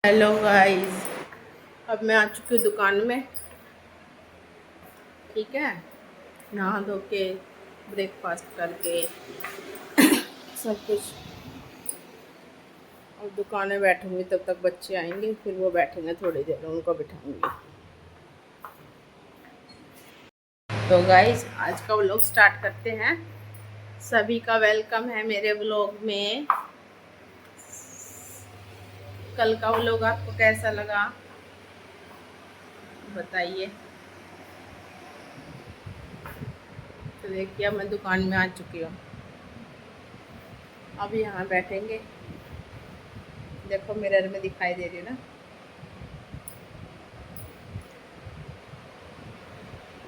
Hello guys, अब मैं आ चुकी हूँ दुकान में। ठीक है, नहा धो के ब्रेकफास्ट करके सब कुछ। अब दुकान में बैठूंगी, तब तक बच्चे आएंगे, फिर वो बैठेंगे थोड़ी देर, उनको बिठाऊंगी। तो गाइस, आज का व्लॉग स्टार्ट करते हैं। सभी का वेलकम है मेरे व्लॉग में। कल का व्लॉग आपको कैसा लगा बताइए। तो देखिए, मैं दुकान में आ चुकी हूँ। अब यहाँ बैठेंगे। देखो, मिरर में दिखाई दे रही है ना।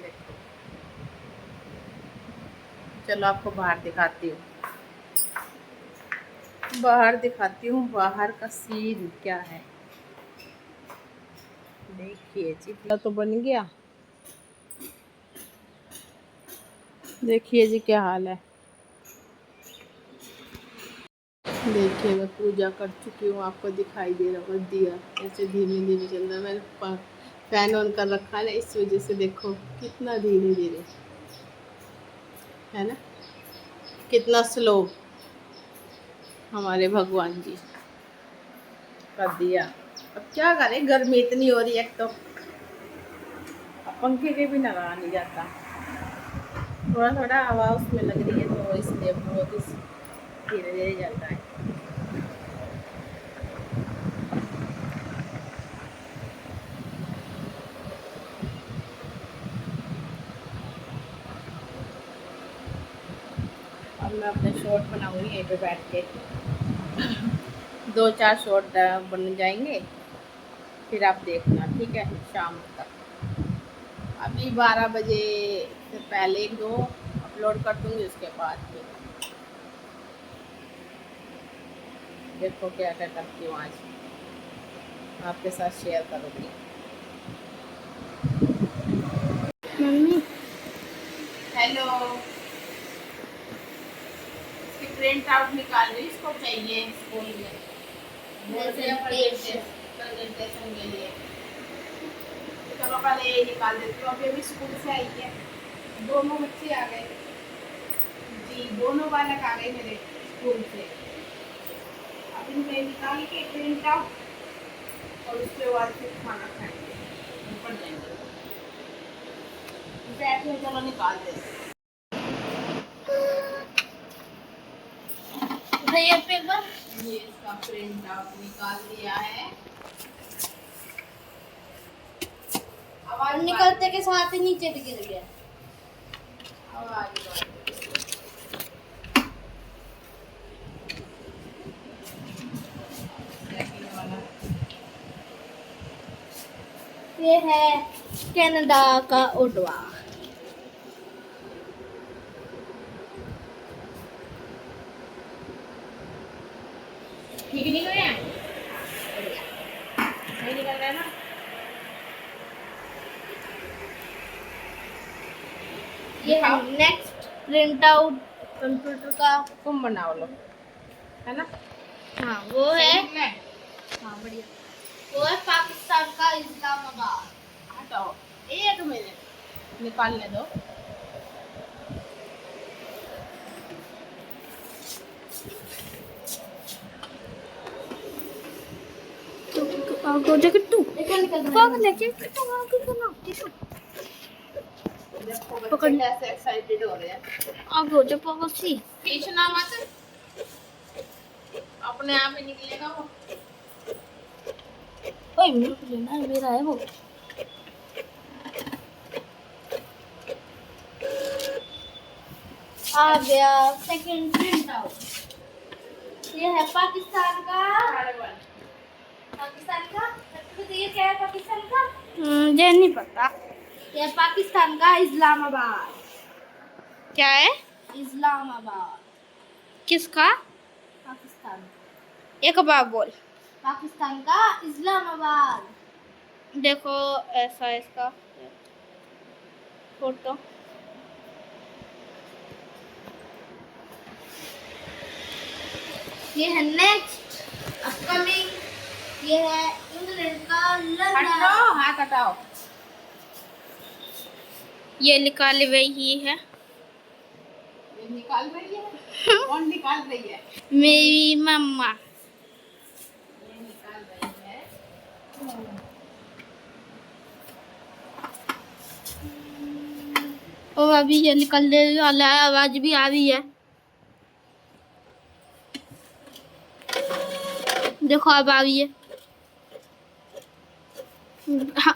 देखो, चलो आपको बाहर दिखाती हूँ। बाहर का सीन क्या है। देखिए जी, तो बन गया। देखिए जी क्या हाल है। देखिए, मैं पूजा कर चुकी हूँ। आपको दिखाई दे रहा होगा दिया ऐसे धीमे धीमे चल रहा है। मैंने फैन ऑन कर रखा है ना, इस वजह से देखो कितना धीरे धीरे है ना, कितना स्लो हमारे भगवान जी कर दिया। अब क्या करें, गर्मी इतनी हो रही है। एक तो अब पंखे के भी लगा नहीं जाता। थोड़ा थोड़ा हवा उसमें लग रही है, तो इसलिए बहुत ही धीरे धीरे चल रहा है। अब मैं अपने शॉर्ट बनाऊंगी यहीं पे बैठ के। 2-4 शॉर्ट बन जाएंगे, फिर आप देखना, ठीक है, शाम तक। अभी 12 बजे से पहले 1-2 अपलोड कर दूंगी, उसके बाद फिर देखो क्या क्या करती हूँ। आज आपके साथ शेयर करूँगी। मम्मी हेलो, इसकी प्रिंट आउट निकाल रही, इसको चाहिए स्कूल में प्रेजेंटेशन के लिए। चलो पहले ये निकाल देती हूँ। अभी स्कूल से आई है, दोनों बच्चे आ गए जी, दोनों बालक आ गए मेरे स्कूल से। अब इनके निकाल के प्रिंट आउट, और उसके बाद फिर खाना खाएंगे, ऊपर जाएंगे। बैठे, चलो निकाल दे भैया पेपर। ये इसका प्रिंट आउट निकाल दिया है। आवाज निकलते के साथ ही नीचे गिर गया। आवाज ये है कनाडा का ओटवा। ठीक निकल रहे हैं, नहीं निकल रहा है ना। ये है नेक्स्ट प्रिंट आउट कंप्यूटर का। तुम बनाओ लो, है ना। हाँ वो है। हाँ बढ़िया। वो है पाकिस्तान का इस्लामाबाद। हटाओ, एक मिनट निकालने दो। आगो जगह तू पागल है क्या? तू आगे करना पकड़। ऐसे एक्साइटेड हो रहे हैं। आगो जो पागल सी खींचना मत, अपने आप ही निकलेगा वो। ओए मेरे को लेना है, मेरा है वो। आ गया सेकंड प्रिंट आउट। ये है पाकिस्तान का। पाकिस्तान का तो ये क्या है पाकिस्तान का? मुझे नहीं पता। ये पाकिस्तान का इस्लामाबाद। क्या है? इस्लामाबाद। किसका? पाकिस्तान। एक बार बोल। पाकिस्तान का इस्लामाबाद। देखो ऐसा इसका फोटो। ये है नेक्स्ट अपकमिंग ये है इंग्लैंड का लंदन। हटाओ, हाथ हटाओ। ये निकाली वही है। ये निकाल रही है? कौन निकाल रही है? मेरी मम्मा। ये निकाल रही है। और अभी ये निकलने वाला है, आवाज भी आ रही है। देखो अब आ रही है।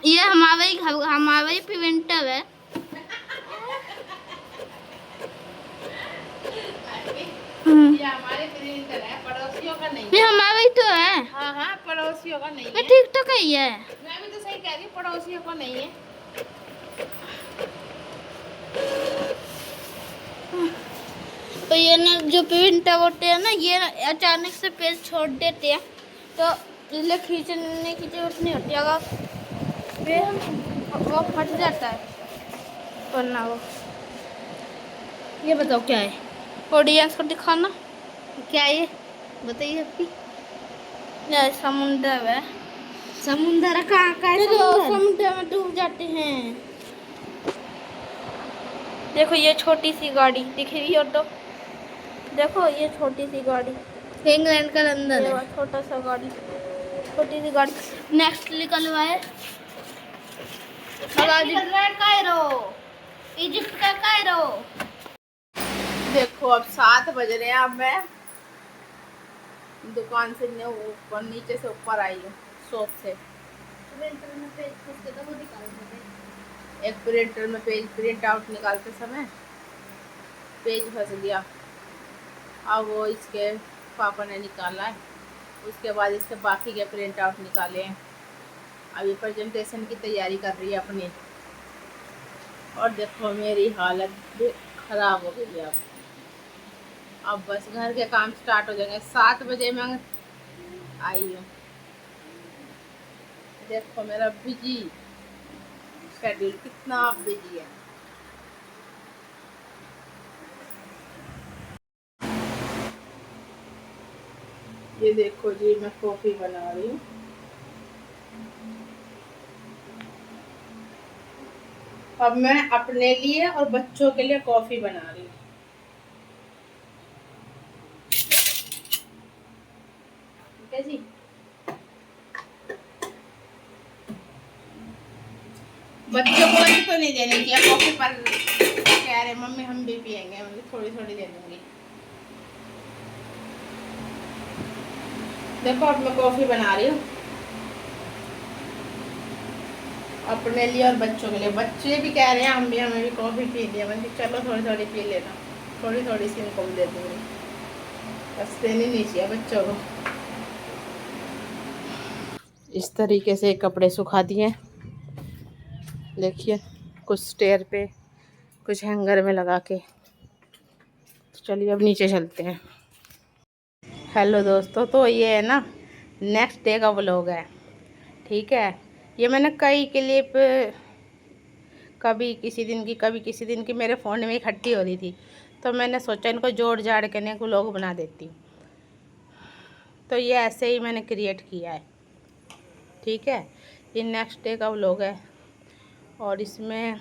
ये हमारा ही घर, हमारा ही प्रिंटर है। ये हमारे प्रिंटर है, पड़ोसियों का नहीं ये है। हमारा ही तो है। हाँ हाँ, पड़ोसियों का नहीं ये है। ठीक तो कही है। मैं भी तो सही कह रही हूँ, पड़ोसियों का नहीं है। तो ये ना जो प्रिंटर होते हैं ना, ये अचानक से पेज छोड़ देते हैं, तो इसलिए खींचने की जरूरत नहीं होती। अगर वो फट जाता है वरना वो। ये बताओ क्या है, ऑडियंस को दिखाना क्या है ये, बताइए आपकी। ये समुंदर है। समुंदर कहाँ का है? समुद्र में डूब जाते हैं। देखो ये छोटी सी गाड़ी दिख रही हो तो, देखो ये छोटी सी गाड़ी, इंग्लैंड का लंदन ये है। छोटा सा गाड़ी, छोटी सी गाड़ी। नेक्स्ट निकल रहा है कायरो, इजिप्ट का कायरो। देखो अब 7 बज रहे हैं। अब मैं दुकान से ऊपर, नीचे से ऊपर आई हूँ, शॉप से। एक प्रिंटर में पेज प्रिंट आउट निकालते समय पेज फंस गया। अब वो इसके पापा ने निकाला है, उसके बाद इसके बाकी के प्रिंट आउट निकाले हैं। अभी प्रेजेंटेशन की तैयारी कर रही है अपनी। और देखो मेरी हालत भी खराब हो गई है। अब बस घर के काम स्टार्ट हो जाएंगे। 7 बजे मैं आई हूँ। देखो मेरा बिजी शेड्यूल कितना बिजी है। ये देखो जी, मैं कॉफी बना रही हूँ। अब मैं अपने लिए और बच्चों के लिए कॉफी बना रही हूँ। ठीक है जी। बच्चों को वैसे तो नहीं देने की कॉफी, पर कह रहे मम्मी हम भी पियेंगे, मतलब थोड़ी थोड़ी दे दूंगी। देखो अब मैं कॉफी बना रही हूँ अपने लिए और बच्चों के लिए। बच्चे भी कह रहे हैं हम भी, हमें भी कॉफी पी लिया। मैं चलो थोड़ी थोड़ी पी लेना, थोड़ी थोड़ी सी इनको भी दे दूंगी। बस देनी नहीं चाहिए बच्चों को। इस तरीके से कपड़े सुखा दिए, देखिए, कुछ स्टेयर पे, कुछ हैंगर में लगा के। चलिए अब नीचे चलते हैं। हेलो दोस्तों, तो ये है ना नेक्स्ट डे का व्लॉग है। ठीक है, ये मैंने कई क्लिप कभी किसी दिन की, कभी किसी दिन की मेरे फ़ोन में इकट्ठी हो रही थी, तो मैंने सोचा इनको जोड़ जाड़ के एक व्लॉग बना देती हूँ। तो ये ऐसे ही मैंने क्रिएट किया है। ठीक है, ये नेक्स्ट डे का व्लॉग है। और इसमें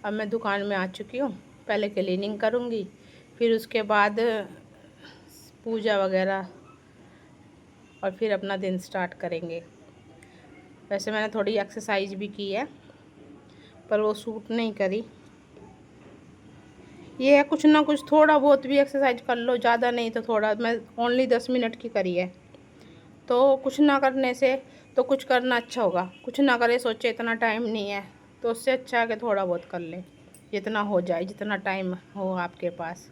अब मैं दुकान में आ चुकी हूँ। पहले क्लीनिंग करूँगी, फिर उसके बाद पूजा वगैरह, और फिर अपना दिन स्टार्ट करेंगे। वैसे मैंने थोड़ी एक्सरसाइज भी की है, पर वो सूट नहीं करी। ये है कुछ ना कुछ, थोड़ा बहुत भी एक्सरसाइज कर लो, ज़्यादा नहीं तो थोड़ा। मैं ओनली 10 मिनट की करी है। तो कुछ ना करने से तो कुछ करना अच्छा होगा। कुछ ना करे सोचे इतना टाइम नहीं है, तो उससे अच्छा है कि थोड़ा बहुत कर लें, जितना हो जाए, जितना टाइम हो आपके पास।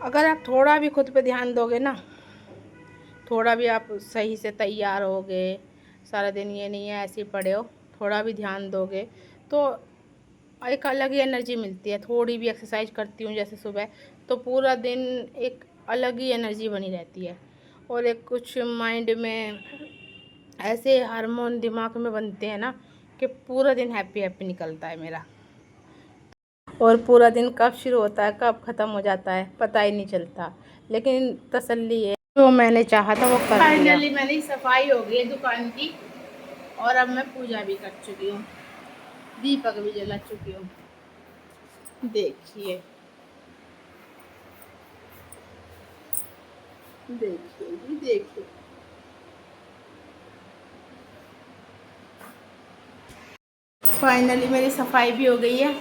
अगर आप थोड़ा भी खुद पे ध्यान दोगे ना, थोड़ा भी आप सही से तैयार होगे, सारा दिन ये नहीं है ऐसे ही पड़े हो, थोड़ा भी ध्यान दोगे तो एक अलग ही एनर्जी मिलती है। थोड़ी भी एक्सरसाइज करती हूँ जैसे सुबह, तो पूरा दिन एक अलग ही एनर्जी बनी रहती है। और एक कुछ माइंड में ऐसे हार्मोन दिमाग में बनते हैं ना कि पूरा दिन हैप्पी हैप्पी निकलता है मेरा। और पूरा दिन कब शुरू होता है कब ख़त्म हो जाता है पता ही नहीं चलता। लेकिन तसल्ली है, जो मैंने चाहा था वो कर लिया। फाइनली मेरी सफाई हो गई है दुकान की और अब मैं पूजा भी कर चुकी हूँ, दीपक भी जला चुकी हूँ। देखिए देखिए जी देखिए। फाइनली मेरी सफाई भी हो गई है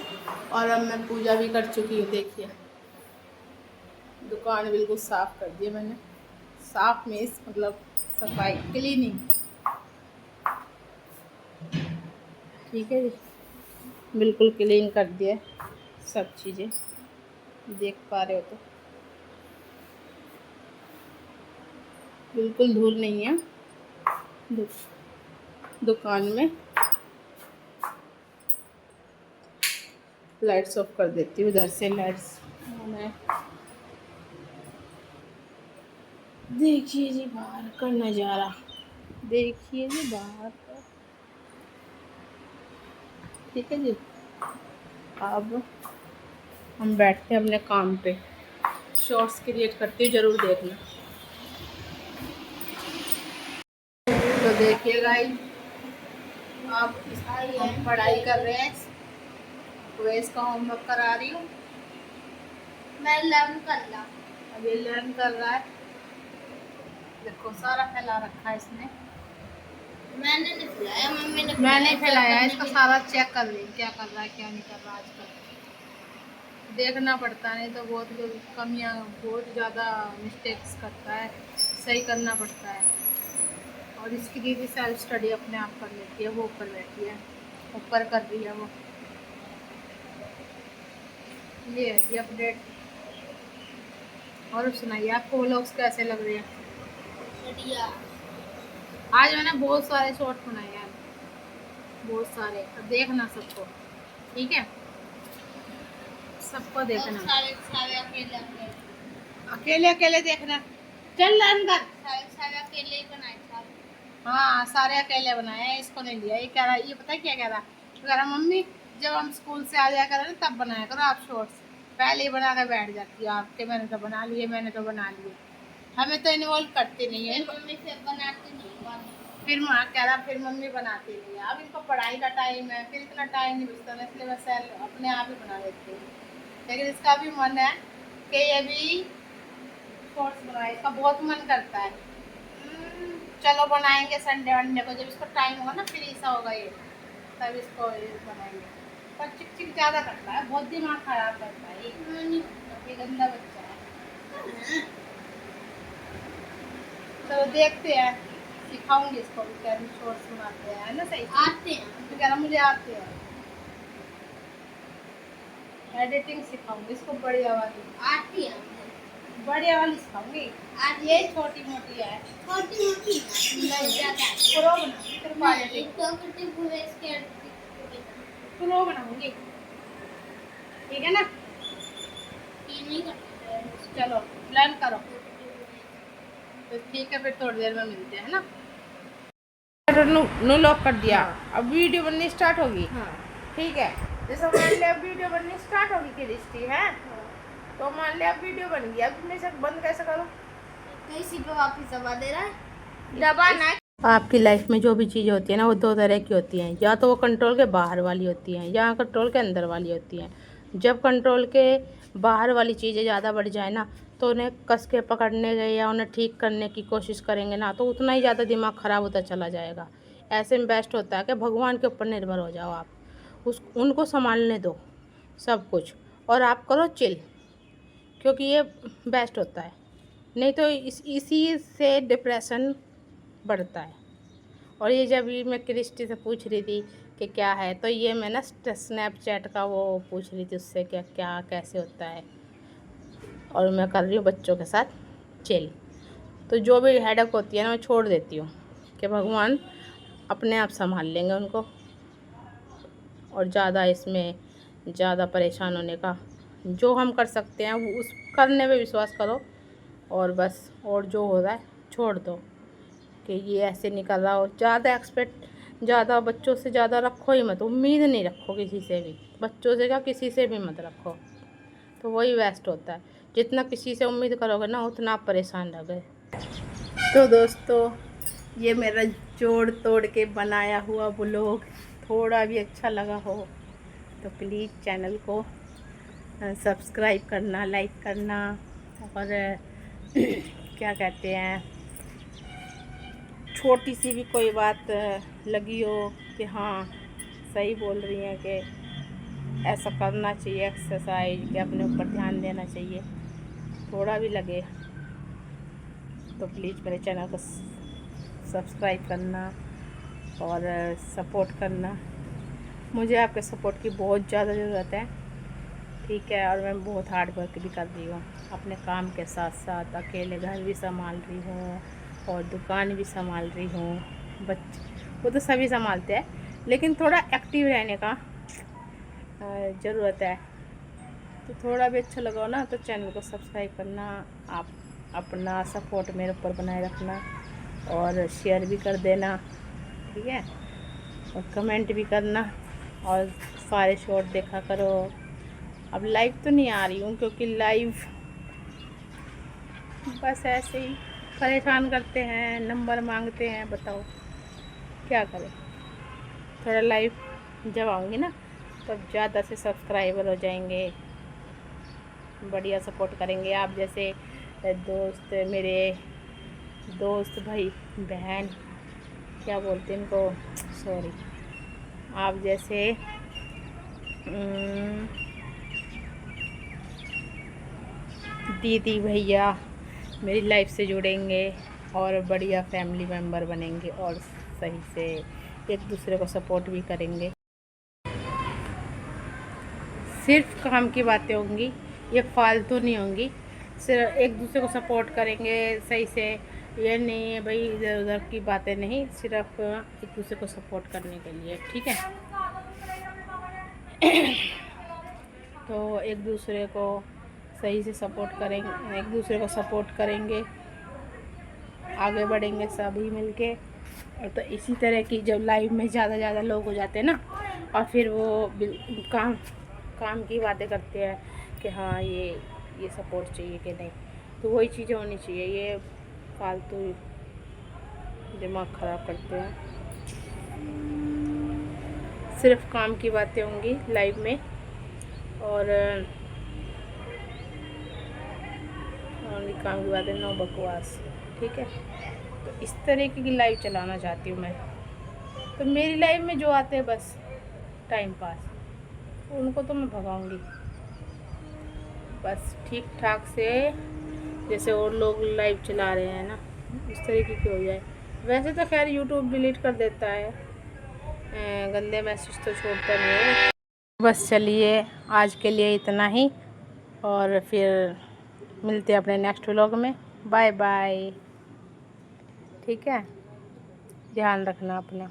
और अब मैं पूजा भी कर चुकी हूँ। देखिए दुकान बिल्कुल साफ कर दी है मैंने। साफ मीन्स मतलब सफाई, क्लीनिंग। ठीक है जी, बिल्कुल क्लीन कर दिया है सब चीज़ें, देख पा रहे हो तो बिल्कुल धूल नहीं है दुकान में। लाइट्स ऑफ कर देती हूँ, इधर से लाइट्स ऑन है। देखिए जी बाहर का नज़ारा, देखिए जी बाहर का। ठीक है जी, अब हम बैठते हैं अपने काम पे। शॉर्ट्स क्रिएट करती हूँ, ज़रूर देखना। तो देखिए गाइस, अब हम पढ़ाई कर रहे हैं। वेस का होमवर्क करा रही हूँ, मैं लर्न कर रहा। अब ये लर्न कर रहा है। देखो सारा फैला रखा है इसने। मैंने नहीं फैलाया, मम्मी ने मैं नहीं फैलाया, करने इसका के सारा चेक कर रही क्या कर रहा है क्या नहीं कर रहा। आजकल देखना पड़ता है, नहीं तो बहुत कमियां, बहुत ज़्यादा मिस्टेक्स करता है, सही करना पड़ता है। और इसकी दीदी सेल्फ स्टडी अपने आप कर लेती है, वो ऊपर बैठी है, ऊपर कर रही है वो। ये है जी अपडेट। और सुनाइए आपको व्लॉग्स कैसे लग रहे हैं? बढ़िया। आज मैंने बहुत सारे शॉर्ट बनाए हैं, बहुत सारे। तो देखना सबको, ठीक है? सबको देखना, सारे सारे अकेले अकेले अकेले अकेले देखना। चल अंदर। सारे सारे अकेले ही बनाए सारे। हाँ सारे अकेले बनाए हैं, इसको नहीं लिया। ये कह रहा, ये पता है क्या कह रहा? कह रहा मम्मी जब हम स्कूल से आ जाया करो ना तब बनाया करो आप शॉर्ट्स, पहले ही बना कर बैठ जाती है आपके। मैंने तो बना लिए, मैंने तो बना लिए। हमें तो इन्वॉल्व करते नहीं है। मम्मी से बनाती नहीं वाली। फिर माँ कह रहा फिर मम्मी बनाती नहीं है। अब इनको पढ़ाई का टाइम है, फिर इतना टाइम नहीं बचता ना, इसलिए मैं अपने आप ही बना लेती हूँ। लेकिन इसका भी मन है कि ये भी शॉर्ट्स बनाए, इसका बहुत मन करता है। चलो बनाएंगे संडे वनडे को, जब इसको टाइम होगा ना, फिर ऐसा होगा ये, तब इसको ये बनाएंगे। पर चिक चिक ज़्यादा करता है, बहुत दिमाग खराब करता है ये गंदा बच्चा है। चलो देखते हैं, सिखाऊंगी इसको भी कैसे शॉर्ट्स बनाते हैं, है ना? सही आते हैं तो कह रहा मुझे आते हैं, एडिटिंग सिखाऊंगी इसको बढ़िया वाली। आती है बढ़िया वाली सिखाऊंगी, ये छोटी मोटी है। छोटी मोटी नहीं ज्यादा प्रो बनाऊंगी, फिर क्वालिटी तो कितने पूरे इसके प्रो बनाऊंगी, ठीक है ना? नहीं करते। चलो लर्न करो, तो ठीक है, फिर थोड़ी देर में मिलते हैं ना। नो लॉक कर दिया। अब वीडियो बननी स्टार्ट होगी। हाँ। ठीक है, जैसे मान लिया अब वीडियो बननी स्टार्ट होगी क्रिस्टी है, तो मान लिया अब वीडियो बन गई। अब मैं सब बंद कैसे करूँ? तो इसी पे वापस दबा दे रहा है, दबाना। आपकी लाइफ में जो भी चीज़ होती है ना, वो दो तरह की होती हैं। या तो वो कंट्रोल के बाहर वाली होती हैं, या कंट्रोल के अंदर वाली होती हैं। जब कंट्रोल के बाहर वाली चीज़ें ज़्यादा बढ़ जाए ना, तो उन्हें कस के पकड़ने गए या उन्हें ठीक करने की कोशिश करेंगे ना, तो उतना ही ज़्यादा दिमाग ख़राब होता चला जाएगा। ऐसे में बेस्ट होता है कि भगवान के ऊपर निर्भर हो जाओ आप, उनको संभालने दो सब कुछ, और आप करो चिल, क्योंकि ये बेस्ट होता है। नहीं तो इसी से डिप्रेशन बढ़ता है। और ये जब ये मैं क्रिस्टी से पूछ रही थी कि क्या है, तो ये मैं ना स्नैपचैट का वो पूछ रही थी उससे, क्या क्या कैसे होता है। और मैं कर रही हूँ बच्चों के साथ चिल। तो जो भी हेडक होती है ना, मैं छोड़ देती हूँ कि भगवान अपने आप संभाल लेंगे उनको। और ज़्यादा इसमें ज़्यादा परेशान होने का, जो हम कर सकते हैं वो उस करने पे विश्वास करो, और बस, और जो हो रहा है छोड़ दो कि ये ऐसे निकल रहा हो। ज़्यादा एक्सपेक्ट, ज़्यादा बच्चों से ज़्यादा रखो ही मत, उम्मीद नहीं रखो किसी से भी, बच्चों से क्या किसी से भी मत रखो, तो वही बेस्ट होता है। जितना किसी से उम्मीद करोगे ना, उतना आप परेशान रहोगे। तो दोस्तों, ये मेरा जोड़ तोड़ के बनाया हुआ ब्लॉग थोड़ा भी अच्छा लगा हो तो प्लीज़ चैनल को सब्सक्राइब करना, लाइक करना, और क्या कहते हैं, छोटी सी भी कोई बात लगी हो कि हाँ सही बोल रही हैं कि ऐसा करना चाहिए एक्सरसाइज, कि अपने ऊपर ध्यान देना चाहिए, थोड़ा भी लगे तो प्लीज़ मेरे चैनल को सब्सक्राइब करना और सपोर्ट करना। मुझे आपके सपोर्ट की बहुत ज़्यादा ज़रूरत है, ठीक है। और मैं बहुत हार्ड वर्क भी कर रही हूँ, अपने काम के साथ साथ अकेले घर भी संभाल रही हूँ और दुकान भी संभाल रही हूँ। बच्चे वो तो सभी संभालते हैं, लेकिन थोड़ा एक्टिव रहने का ज़रूरत है। तो थोड़ा भी अच्छा लगा ना तो चैनल को सब्सक्राइब करना, आप अपना सपोर्ट मेरे ऊपर बनाए रखना और शेयर भी कर देना, ठीक है, और कमेंट भी करना और सारे शॉर्ट देखा करो। अब लाइव तो नहीं आ रही हूँ क्योंकि लाइव बस ऐसे ही परेशान करते हैं, नंबर मांगते हैं, बताओ क्या करें। थोड़ा लाइव जब आऊँगी ना तब ज़्यादा से सब्सक्राइबर हो जाएंगे, बढ़िया सपोर्ट करेंगे। आप जैसे दोस्त, मेरे दोस्त भाई बहन, क्या बोलते हैं इनको, सॉरी, आप जैसे दीदी भैया मेरी लाइफ से जुड़ेंगे और बढ़िया फैमिली मेम्बर बनेंगे और सही से एक दूसरे को सपोर्ट भी करेंगे। सिर्फ काम की बातें होंगी, ये फालतू नहीं होंगी, सिर्फ एक दूसरे को सपोर्ट करेंगे सही से। ये नहीं है भाई इधर उधर की बातें नहीं, सिर्फ एक दूसरे को सपोर्ट करने के लिए, ठीक है। तो एक दूसरे को सही से सपोर्ट करेंगे, एक दूसरे को सपोर्ट करेंगे, आगे बढ़ेंगे सभी मिलके। और तो इसी तरह की जब लाइफ में ज़्यादा लोग हो जाते हैं ना, और फिर वो काम की बातें करते हैं कि हाँ ये सपोर्ट चाहिए कि नहीं, तो वही चीज़ें होनी चाहिए। ये फालतू दिमाग ख़राब करते हैं। सिर्फ काम की बातें होंगी लाइव में और काम की बातें, नो बकवास, ठीक है। तो इस तरीके की लाइव चलाना चाहती हूँ मैं। तो मेरी लाइफ में जो आते हैं बस टाइम पास, उनको तो मैं भगाऊंगी बस, ठीक ठाक से, जैसे और लोग लाइव चला रहे हैं ना उस तरीके की हो जाए। वैसे तो खैर यूट्यूब डिलीट कर देता है, गंदे मैसेज तो छोड़ता नहीं है। बस चलिए आज के लिए इतना ही, और फिर मिलते हैं अपने नेक्स्ट व्लॉग में। बाय बाय, ठीक है, ध्यान रखना अपना।